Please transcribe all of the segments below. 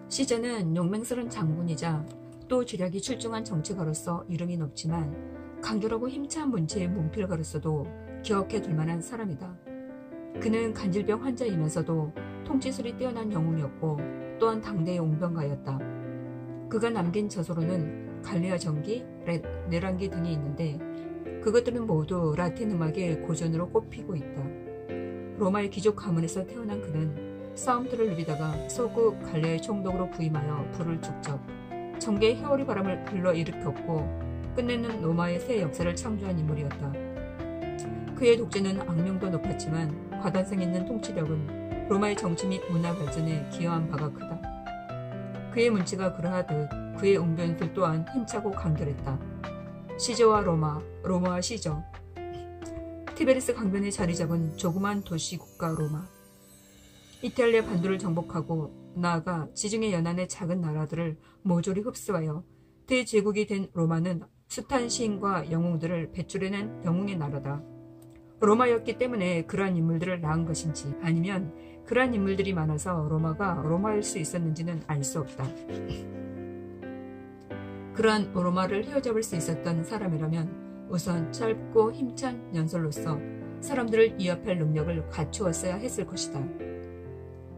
시저는 용맹스런 장군이자 또 쥐략이 출중한 정치가로서 이름이 높지만 간결하고 힘찬 문체의 문필가로서도 기억해둘 만한 사람이다. 그는 간질병 환자이면서도 통치술이 뛰어난 영웅이었고 또한 당대의 옹병가였다. 그가 남긴 저서로는 갈리아 전기, 내란기 등이 있는데 그것들은 모두 라틴 음악의 고전으로 꼽히고 있다. 로마의 귀족 가문에서 태어난 그는 싸움터를 누비다가 서구 갈리아의 총독으로 부임하여 불을 축적, 정계의 회오리 바람을 불러일으켰고 끝내는 로마의 새 역사를 창조한 인물이었다. 그의 독재는 악명도 높았지만 과단성 있는 통치력은 로마의 정치 및 문화 발전에 기여한 바가 크다. 그의 문체가 그러하듯 그의 웅변술 또한 힘차고 간결했다. 시저와 로마, 로마와 시저. 티베리스 강변에 자리 잡은 조그만 도시 국가 로마. 이탈리아 반도를 정복하고 나아가 지중해 연안의 작은 나라들을 모조리 흡수하여 대제국이 된 로마는 숱한 시인과 영웅들을 배출해낸 영웅의 나라다. 로마였기 때문에 그러한 인물들을 낳은 것인지 아니면 그러한 인물들이 많아서 로마가 로마일 수 있었는지는 알 수 없다. 그러한 로마를 휘어잡을 수 있었던 사람이라면 우선 짧고 힘찬 연설로서 사람들을 위협할 능력을 갖추었어야 했을 것이다.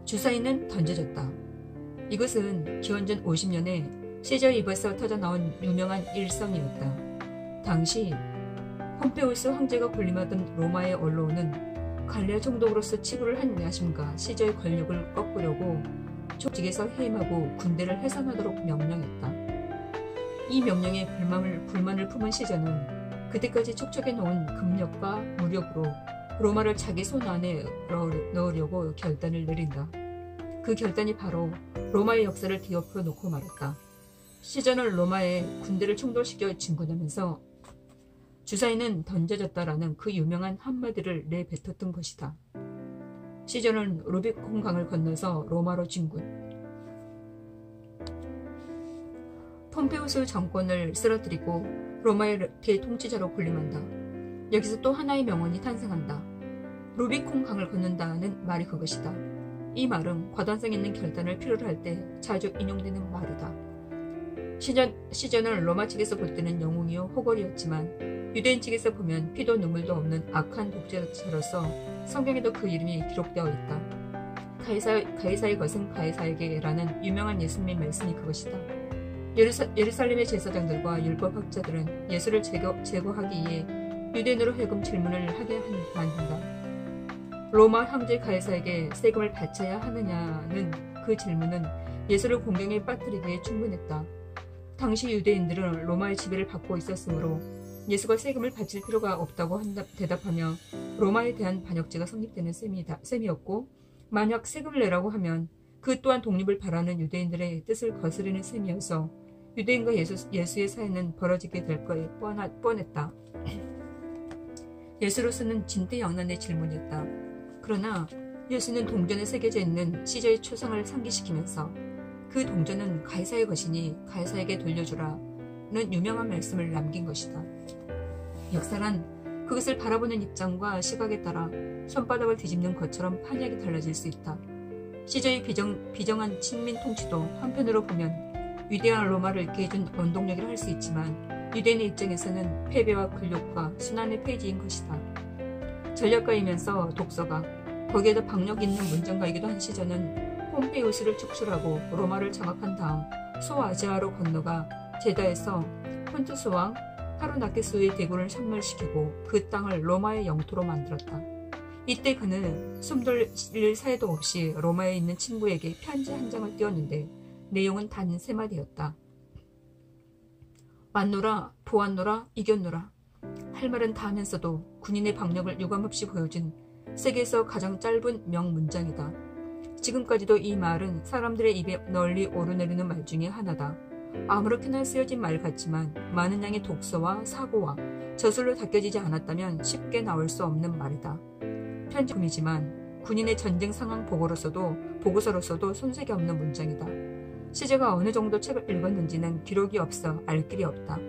주사위는 던져졌다. 이것은 기원전 50년에 시저의 입에서 터져나온 유명한 일성이었다. 당시 폼페우스 황제가 군림하던 로마의 언론은 갈리아 총독으로서 치부를 한 야심과 시저의 권력을 꺾으려고 조직에서 해임하고 군대를 해산하도록 명령했다. 이 명령에 불만을 품은 시저는 그때까지 촉촉해 놓은 금력과 무력으로 로마를 자기 손 안에 넣으려고 결단을 내린다. 그 결단이 바로 로마의 역사를 뒤엎어 놓고 말았다. 시저는 로마에 군대를 충돌시켜 진군하면서 주사위는 던져졌다라는 그 유명한 한마디를 내뱉었던 것이다. 시저는 루비콘 강을 건너서 로마로 진군. 폼페우스 정권을 쓰러뜨리고 로마의 대통치자로 군림한다. 여기서 또 하나의 명언이 탄생한다. 루비콘 강을 건넌다는 말이 그것이다. 이 말은 과단성 있는 결단을 필요로 할 때 자주 인용되는 말이다. 시저는 로마 측에서 볼 때는 영웅이요 호걸이었지만 유대인 측에서 보면 피도 눈물도 없는 악한 독재자로서 성경에도 그 이름이 기록되어 있다. 가이사의 것은 가이사에게라는 유명한 예수님의 말씀이 그것이다. 예루살렘의 제사장들과 율법학자들은 예수를 제거하기 위해 유대인으로 회금 질문을 하게 만든다. 로마 황제 가이사에게 세금을 바쳐야 하느냐는 그 질문은 예수를 공경에 빠뜨리기에 충분했다. 당시 유대인들은 로마의 지배를 받고 있었으므로 예수가 세금을 바칠 필요가 없다고 대답하며 로마에 대한 반역죄가 성립되는 셈이었고, 만약 세금을 내라고 하면 그 또한 독립을 바라는 유대인들의 뜻을 거스르는 셈이어서 유대인과 예수의 사이는 벌어지게 될 거에 뻔했다. 예수로서는 진퇴양난의 질문이었다. 그러나 예수는 동전에 새겨져 있는 시저의 초상을 상기시키면서 그 동전은 가이사의 것이니 가이사에게 돌려주라는 유명한 말씀을 남긴 것이다. 역사란 그것을 바라보는 입장과 시각에 따라 손바닥을 뒤집는 것처럼 판이하게 달라질 수 있다. 시저의 비정한 친민 통치도 한편으로 보면 위대한 로마를 있게 해준 원동력이라 할 수 있지만 유대인의 입장에서는 패배와 굴욕과 순환의 페이지인 것이다. 전략가이면서 독서가, 거기에다 박력 있는 문정가이기도 한 시저는 폼페이우스를 축출하고 로마를 장악한 다음 소아시아로 건너가 제다에서 폰투스 왕 타르나케스의 대군을 섬멸시키고 그 땅을 로마의 영토로 만들었다. 이때 그는 숨돌릴 사이도 없이 로마에 있는 친구에게 편지 한 장을 띄웠는데 내용은 단 3마디였다. 왔노라, 보았노라, 이겼노라. 할 말은 다 하면서도 군인의 박력을 유감없이 보여준 세계에서 가장 짧은 명문장이다. 지금까지도 이 말은 사람들의 입에 널리 오르내리는 말 중에 하나다. 아무렇게나 쓰여진 말 같지만 많은 양의 독서와 사고와 저술로 닦여지지 않았다면 쉽게 나올 수 없는 말이다. 편지품이지만 군인의 전쟁 상황 보고서로서도 손색이 없는 문장이다. 시저가 어느 정도 책을 읽었는지는 기록이 없어 알 길이 없다.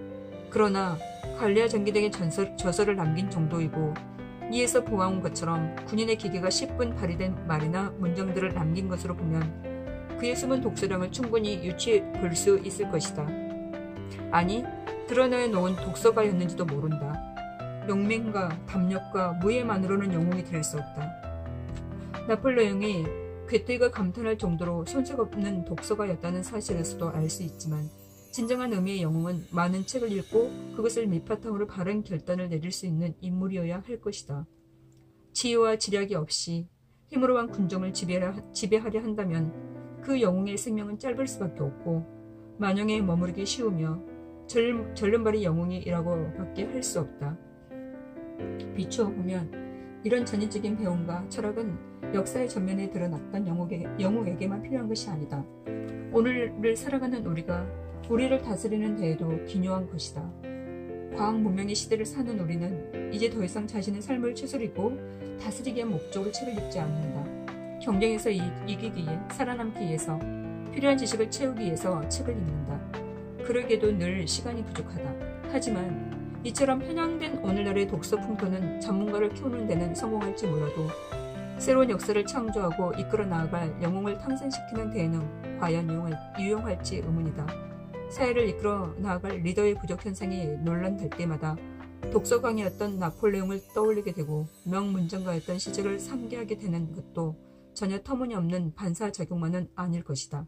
그러나 갈리아 전기 등의 저서를 남긴 정도이고 이에서 보아온 것처럼 군인의 기계가 10분 발휘된 말이나 문장들을 남긴 것으로 보면 그의 숨은 독서량을 충분히 유추해 볼 수 있을 것이다. 아니, 드러내 놓은 독서가였는지도 모른다. 용맹과 담력과 무예만으로는 영웅이 될 수 없다. 나폴레옹이 괴테가 감탄할 정도로 손색 없는 독서가였다는 사실에서도 알 수 있지만 진정한 의미의 영웅은 많은 책을 읽고 그것을 밑바탕으로 바른 결단을 내릴 수 있는 인물이어야 할 것이다. 지혜와 지략이 없이 힘으로 한 군종을 지배하려 한다면 그 영웅의 생명은 짧을 수밖에 없고 만영에 머무르기 쉬우며 절름발이 영웅이라고 밖에 할 수 없다. 비추어 보면 이런 전인적인 배움과 철학은 역사의 전면에 드러났던 영웅에게만 필요한 것이 아니다. 오늘을 살아가는 우리를 다스리는 데에도 기묘한 것이다. 과학 문명의 시대를 사는 우리는 이제 더 이상 자신의 삶을 추스리고 다스리기 위한 목적으로 책을 읽지 않는다. 경쟁에서 이기기 위해, 살아남기 위해서, 필요한 지식을 채우기 위해서 책을 읽는다. 그러기에도 늘 시간이 부족하다. 하지만 이처럼 편향된 오늘날의 독서 풍토는 전문가를 키우는 데는 성공할지 몰라도 새로운 역사를 창조하고 이끌어 나아갈 영웅을 탄생시키는 데에는 과연 유용할지 의문이다. 사회를 이끌어 나아갈 리더의 부족 현상이 논란될 때마다 독서 강이었던 나폴레옹을 떠올리게 되고 명문정가였던 시절을 상기하게 되는 것도 전혀 터무니없는 반사작용만은 아닐 것이다.